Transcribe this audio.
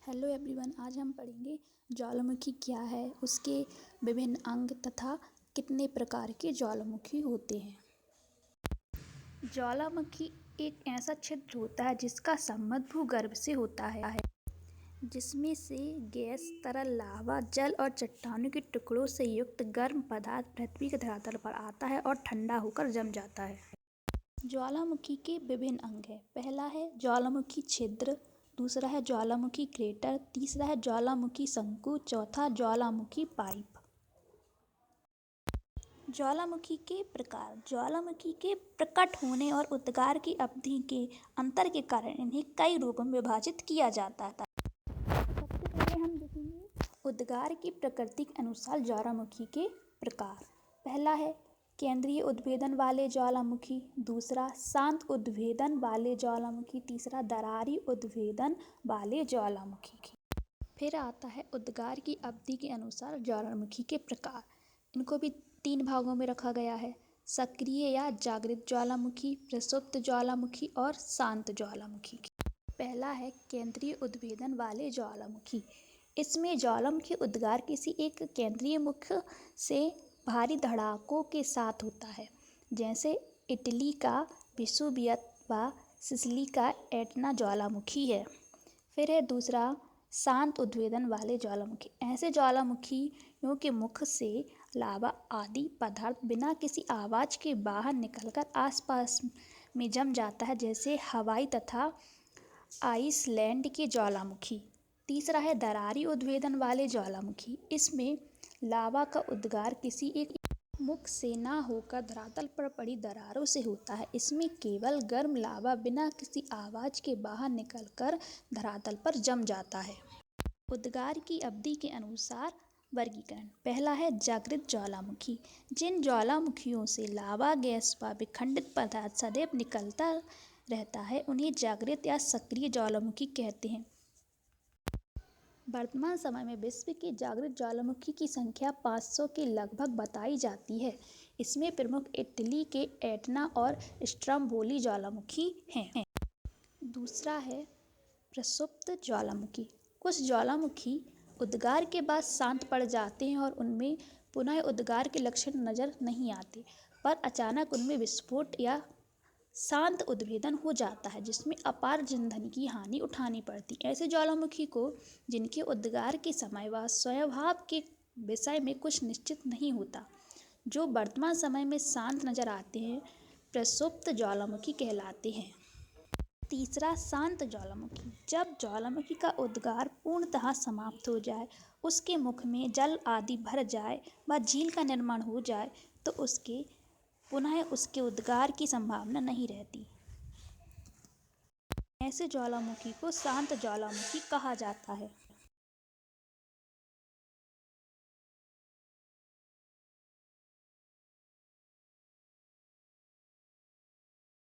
Hello everyone, आज हम पढ़ेंगे ज्वालामुखी क्या है, उसके विभिन्न अंग तथा कितने प्रकार के ज्वालामुखी होते हैं। ज्वालामुखी एक ऐसा छिद्र होता है जिसका संबंध भूगर्भ से होता है, जिसमें से गैस, तरल लावा, जल और चट्टानों के टुकड़ों से युक्त गर्म पदार्थ पृथ्वी के धरातल पर आता है और ठंडा होकर जम जाता है। ज्वालामुखी के विभिन्न अंग हैं। पहला है ज्वालामुखी छिद्र, दूसरा है ज्वालामुखी क्रेटर, तीसरा है ज्वालामुखी शंकु, चौथा ज्वालामुखी पाइप। ज्वालामुखी के प्रकार। ज्वालामुखी के प्रकट होने और उद्गार की अवधि के अंतर के कारण इन्हें कई रूपों में विभाजित किया जाता है। सबसे पहले हम देखेंगे उद्गार की प्रकृति के अनुसार ज्वालामुखी के प्रकार। पहला है केंद्रीय उद्भेदन वाले ज्वालामुखी, दूसरा शांत उद्भेदन वाले ज्वालामुखी, तीसरा दरारी उद्भेदन वाले ज्वालामुखी। फिर आता है उद्गार की अवधि के अनुसार ज्वालामुखी के प्रकार। इनको भी 3 भागों में रखा गया है: सक्रिय या जागृत ज्वालामुखी, प्रसुप्त ज्वालामुखी और शांत ज्वालामुखी। पहला है केंद्रीय उद्भेदन वाले ज्वालामुखी। इसमें ज्वालामुखी उद्गार किसी एक केंद्रीय मुख से भारी धड़ाकों के साथ होता है, जैसे इटली का वेसुवियस व सिसिली का एटना ज्वालामुखी है। फिर है दूसरा शांत उद्भेदन वाले ज्वालामुखी। ऐसे ज्वालामुखियों के मुख से लावा आदि पदार्थ बिना किसी आवाज़ के बाहर निकलकर आसपास में जम जाता है, जैसे हवाई तथा आइसलैंड के ज्वालामुखी। तीसरा है दरारी उद्भेदन वाले ज्वालामुखी। इसमें लावा का उद्गार किसी एक मुख से न होकर धरातल पर पड़ी दरारों से होता है। इसमें केवल गर्म लावा बिना किसी आवाज़ के बाहर निकलकर धरातल पर जम जाता है। उद्गार की अवधि के अनुसार वर्गीकरण। पहला है जागृत ज्वालामुखी। जिन ज्वालामुखियों से लावा, गैस व विखंडित पदार्थ सदैव निकलता रहता है, उन्हें जागृत या सक्रिय ज्वालामुखी कहते हैं। वर्तमान समय में विश्व के जागृत ज्वालामुखी की संख्या 500 के लगभग बताई जाती है। इसमें प्रमुख इटली के एटना और स्ट्रोम्बोली ज्वालामुखी हैं। दूसरा है प्रसुप्त ज्वालामुखी। कुछ ज्वालामुखी उद्गार के बाद शांत पड़ जाते हैं और उनमें पुनः उद्गार के लक्षण नजर नहीं आते, पर अचानक उनमें विस्फोट या शांत उद्भेदन हो जाता है, जिसमें अपार जनधन की हानि उठानी पड़ती। ऐसे ज्वालामुखी को जिनके उद्गार के समय व स्वभाव के विषय में कुछ निश्चित नहीं होता, जो वर्तमान समय में शांत नजर आते हैं, प्रसुप्त ज्वालामुखी कहलाते हैं। तीसरा शांत ज्वालामुखी। जब ज्वालामुखी का उद्गार पूर्णतः समाप्त हो जाए, उसके मुख में जल आदि भर जाए व झील का निर्माण हो जाए, तो पुनः उसके उद्गार की संभावना नहीं रहती। ऐसे ज्वालामुखी को शांत ज्वालामुखी कहा जाता है।